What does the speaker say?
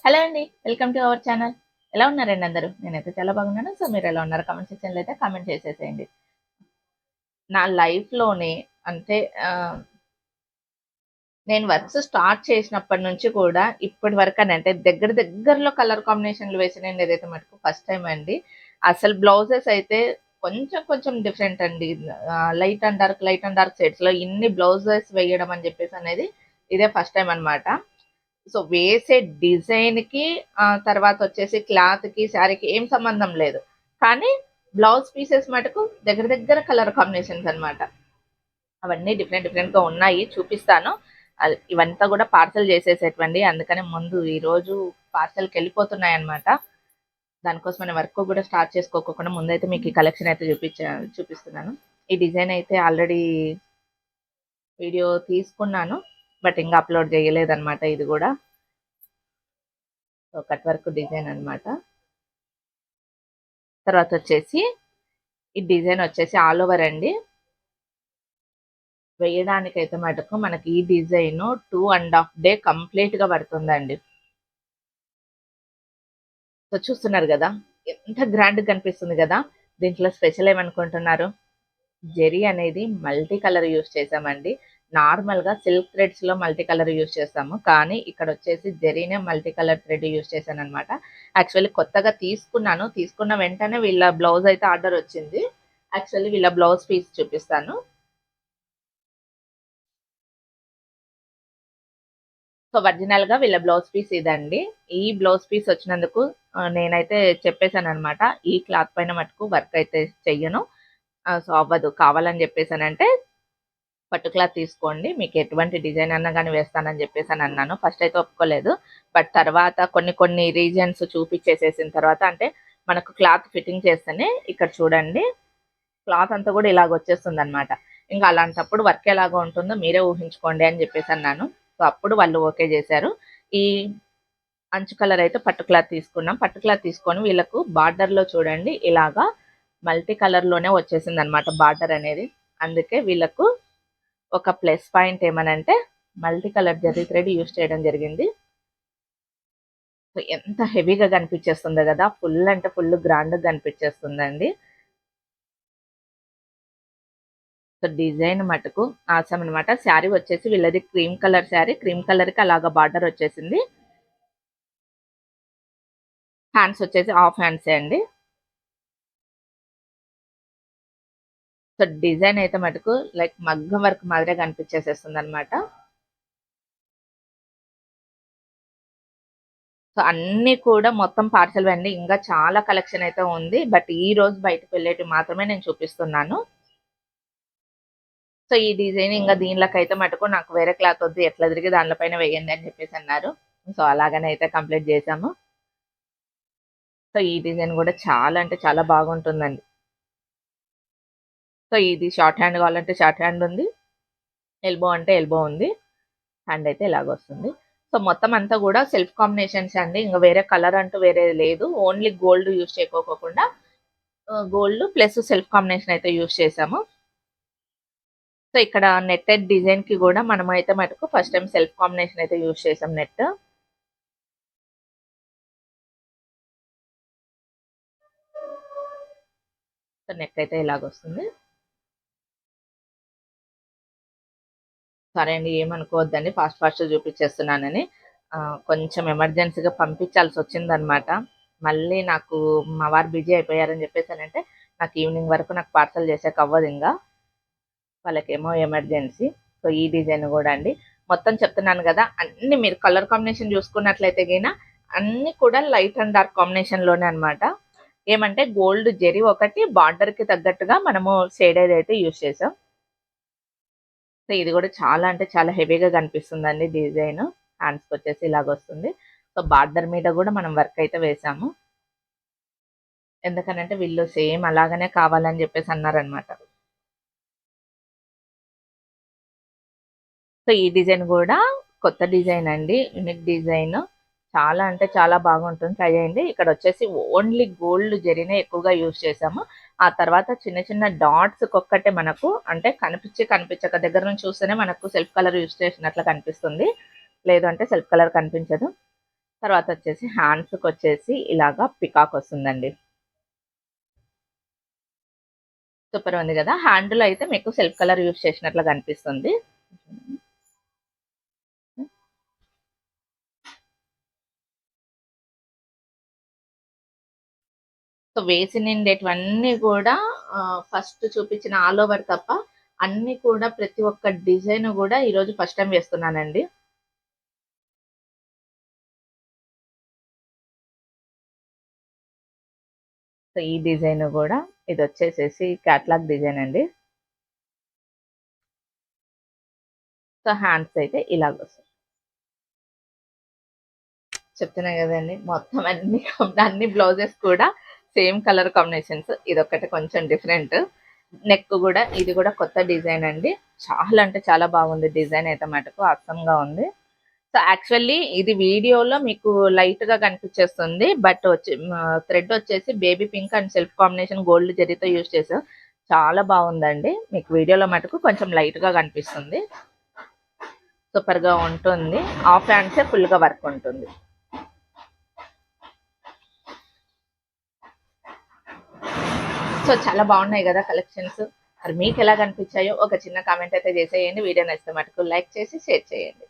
Hello అండి. Welcome to our channel. ఎలా ఉన్నారండి అందరూ? నేనైతే చాలా బాగున్నాను. సో, మీరెలా ఉన్నారు? కామెంట్ సెక్షన్‌లో అయితే కామెంట్ చేసేసేయండి. నా లైఫ్‌లోనే అంటే ఆహ్, నేను వర్క్స్ స్టార్ట్ చేసినప్పటి నుంచి కూడా ఇప్పటి వరకని అంటే దగ్గరలో కలర్ కాంబినేషన్‌లు వేసినయి ఏదైతే మటుకు ఫస్ట్ టైమ్ అండి. అసలు బ్లౌజెస్ అయితే కొంచెం డిఫరెంట్ అండి. లైట్ అండ్ డార్క్ షేడ్స్‌లో ఇన్ని బ్లౌజెస్ వేయడం అని చెప్పేసనేది ఇదే ఫస్ట్ టైమ్ అన్నమాట. సో, వేసే డిజైన్‌కి తర్వాతొచ్చేసి క్లాత్‌కి, శారీకి ఏం సంబంధం లేదు. కానీ బ్లౌజ్ పీసెస్ మటుకు దగ్గర కలర్ కాంబినేషన్స్ అన్నమాట. అవన్నీ డిఫరెంట్‌గా ఉన్నాయి. చూపిస్తాను. ఇవంతా గూడా పార్సెల్ చేసేసేటివండి. అందుకనే ముందు ఈరోజు పార్సెల్‌కెళ్ళిపోతున్నాయన్నమాట. దానికోసమని వర్క్ గూడా స్టార్ట్ చేసుకోకోకుండా ముందైతే మీకు ఈ కలెక్షన్ అయితే చూపిస్తున్నాను. ఈ డిజైన్ అయితే ఆల్రెడీ వీడియో తీసుకున్నాను. బట్ ఇంగా అప్‌లోడ్ చేయలేదన్నమాట ఇది గూడా. సో, కట్ వర్క్ డిజైన్ అన్నమాట. తర్వాతొచ్చేసి ఈ డిజైన్ వచ్చేసి ఆల్ ఓవర్ అండి. వేయడానికైతే మటుకు మనకి ఈ డిజైను 2 ½ డే కంప్లీట్‌గా పడుతుందండి. సో, చూస్తున్నారు గదా! ఎంత గ్రాండ్‌గా కనిపిస్తుంది గదా! దీంట్లో స్పెషల్ ఏమనుకుంటున్నారు? జెరీ అనేది మల్టీ కలర్ యూజ్ చేశామండి. నార్మల్‌గా సిల్క్ థ్రెడ్స్‌లో మల్టీ కలర్ యూజ్ చేస్తాము. కానీ ఇక్కడొచ్చేసి జెరీనే మల్టీ కలర్ థ్రెడ్ యూజ్ చేశాననమాట. యాక్చువల్లీ కొత్తగా తీసుకున్నాను. తీసుకున్న వెంటనే వీళ్ళ బ్లౌజ్ అయితే ఆర్డర్ వచ్చింది. యాక్చువల్లీ వీళ్ళ బ్లౌజ్ పీస్ చూపిస్తాను. సో, ఒరిజినల్‌గా వీళ్ళ బ్లౌజ్ పీస్ ఇదండి. ఈ బ్లౌజ్ పీస్ వచ్చినందుకు నేనైతే చెప్పేసాననమాట. ఈ క్లాత్ పైన మటుకు వర్క్ అయితే చెయ్యను. సో, అవ్వదు. కావాలని జెప్పేసనంటే పట్టు క్లాత్ తీసుకోండి. మీకు ఎటువంటి డిజైన్ అన్నా గాని వేస్తానని జెప్పేసనన్నాను. ఫస్ట్ అయితే ఒప్పుకోలేదు. బట్ తర్వాత కొన్ని రీజన్స్ చూపిచ్చేసేసిన తర్వాత అంటే మనకు క్లాత్ ఫిట్టింగ్ చేస్తేనే ఇక్కడ చూడండి క్లాత్ అంతా గూడా ఇలాగొచ్చేస్తుందనమాట. ఇంక అలాంటప్పుడు వర్క్ ఎలాగా ఉంటుందో మీరే ఊహించుకోండి అని జెప్పేసన్నాను. సో, అప్పుడు వాళ్ళు ఓకే జేశారు. ఈ అంచు కలర్ అయితే పట్టు క్లాత్ తీసుకున్నాం. పట్టు క్లాత్ తీసుకొని వీళ్ళకు బార్డర్‌లో చూడండి ఇలాగా మల్టీ కలర్‌లోనే వచ్చేసిందనమాట బార్డర్ అనేది. అందుకే వీళ్ళకు ఒక ప్లస్ పాయింట్ ఏమనంటే multi colour zari thread use చేయడం జరిగింది. సో, ఎంత హెవీగా కనిపించేస్తుందో గదా! ఫుల్ అంటే ఫుల్ గ్రాండ్‌గా కనిపించేస్తుందండి. సో, డిజైన్ మటుకు ఆసమ్ అనమాట. శారీ వచ్చేసి వీళ్ళది క్రీమ్ కలర్ శారీ. క్రీమ్ కలర్‌కి అలాగా బార్డర్ వచ్చేసింది. హ్యాండ్స్ వచ్చేసి హాఫ్ హ్యాండ్సే అండి. సో, డిజైన్ అయితే మటుకు లైక్ మగ్గం వర్క్ మాదిరే కనిపించేసేస్తుందనమాట. సో, అన్నీ కూడా మొత్తం పార్సెల్‌వే అండి. ఇంకా చాలా కలెక్షన్ అయితే ఉంది. బట్ ఈ రోజు బయటకి వెళ్ళేటివి మాత్రమే నేను చూపిస్తున్నాను. సో, ఈ డిజైన్ ఇంగ దీనిలకైతే మటుకు నాకు వేరే క్లాత్ వద్దు. ఎట్లా తిరిగి దాంట్లో పైన వేయండి అని చెప్పేసన్నారు. సో, అలాగనే అయితే కంప్లీట్ చేశాము. సో, ఈ డిజైన్ గూడా చాలా అంటే చాలా బాగుంటుందండి. సో, ఇది షార్ట్ హ్యాండ్ కావాలంటే షార్ట్ హ్యాండ్ ఉంది. ఎల్బో అంటే ఎల్బో ఉంది. హ్యాండ్ అయితే ఇలాగొస్తుంది. సో, మొత్తం అంతా గూడా సెల్ఫ్ కాంబినేషన్స్ అండి. ఇంగ వేరే కలర్ అంటూ వేరేది లేదు. ఓన్లీ గోల్డ్ యూజ్ చేయకోకుండా గోల్డ్ ప్లస్ సెల్ఫ్ కాంబినేషన్ అయితే యూజ్ చేశాము. సో, ఇక్కడ నెట్టెడ్ డిజైన్‌కి గూడా మనమైతే మటుకు ఫస్ట్ టైమ్ సెల్ఫ్ కాంబినేషన్ అయితే యూజ్ చేసాం నెట్. సో, నెక్ అయితే ఇలాగొస్తుంది. సరే అండి. ఏమనుకోవద్దండి. ఫాస్ట్‌గా చూపిచ్చేస్తున్నానని. కొంచెం ఎమర్జెన్సీగా పంపించాల్సొచ్చిందనమాట. మళ్ళీ నాకు మా వారు బిజీ అయిపోయారని చెప్పేసనంటే, నాకు ఈవినింగ్ వరకు నాకు పార్సెల్ చేసేకవ్వదింగా. వాళ్ళకేమో ఎమర్జెన్సీ. సో, ఈ డిజైన్ గూడా అండి. మొత్తం చెప్తున్నాను గదా! అన్నీ మీరు కలర్ కాంబినేషన్ చూసుకున్నట్లయితే గిన అన్నీ కూడా లైట్ అండ్ డార్క్ కాంబినేషన్‌లోనే అనమాట. ఏమంటే గోల్డ్ జెరీ ఒకటి బార్డర్‌కి తగ్గట్టుగా మనము షేడెడ్ అయితే యూజ్ చేసాం. సో, ఇది గూడా చాలా అంటే చాలా హెవీగా కనిపిస్తుందండి డిజైను. హ్యాండ్స్‌కొచ్చేసి ఇలాగొస్తుంది. సో, బార్డర్ మీద గూడా మనం వర్క్ అయితే వేసాము. ఎందుకనంటే వీళ్ళు సేమ్ అలాగనే కావాలని జెప్పేసి అన్నారనమాట. సో, ఈ డిజైన్ గూడా కొత్త డిజైన్ అండి. Unique design. చాలా అంటే చాలా బాగుంటుంది. ట్రై చేయండి. ఇక్కడొచ్చేసి ఓన్లీ గోల్డ్ జరీనే ఎక్కువగా యూజ్ చేసాము. ఆ తర్వాత చిన్న డాట్స్‌కొక్కటే మనకు అంటే కనిపించక దగ్గర నుంచి చూస్తేనే మనకు సెల్ఫ్ కలర్ యూజ్ చేసినట్లు కనిపిస్తుంది. లేదు అంటే సెల్ఫ్ కలర్ కనిపించదు. తర్వాత వచ్చేసి హ్యాండ్స్కి వచ్చేసి ఇలాగా పికాక్ వస్తుందండి. సూపర్ ఉంది కదా. హ్యాండిల్ అయితే మీకు సెల్ఫ్ కలర్ యూస్ చేసినట్లు కనిపిస్తుంది. సో వేసి నిండేటివన్నీ కూడా ఫస్ట్ చూపించిన ఆల్ ఓవర్ తప్ప అన్ని కూడా ప్రతి ఒక్క డిజైన్ కూడా ఈరోజు ఫస్ట్ టైం వేస్తున్నానండి. సో ఈ డిజైన్ కూడా ఇది వచ్చేసేసి క్యాట్లాగ్ డిజైన్ అండి. సో హ్యాండ్స్ అయితే ఇలాగ వస్తాయి. చెప్తున్నా కదండి, మొత్తం అన్ని బ్లౌజెస్ కూడా సేమ్ కలర్ కాంబినేషన్స్. ఇదొక్కటి కొంచెం డిఫరెంట్. నెక్ కూడా ఇది కూడా కొత్త డిజైన్ అండి. చాలా అంటే చాలా బాగుంది డిజైన్ అయితే మటుకు అసంగా ఉంది. సో యాక్చువల్లీ ఇది వీడియోలో మీకు లైట్ గా కనిపించేస్తుంది, బట్ వచ్చి థ్రెడ్ వచ్చేసి baby pink and self combination gold జరీతో యూజ్ చేసాం. చాలా బాగుందండి. మీకు వీడియోలో మటుకు కొంచెం లైట్ గా కనిపిస్తుంది. సూపర్ గా ఉంటుంది. హాఫ్ హ్యాండ్సే ఫుల్ గా వర్క్ ఉంటుంది. సో చాలా బాగున్నాయి కదా కలెక్షన్స్. మరి మీకు ఎలా కనిపించాయో ఒక చిన్న కామెంట్ అయితే చేసేయండి. వీడియో నచ్చితే మటుకు లైక్ చేసి షేర్ చేయండి.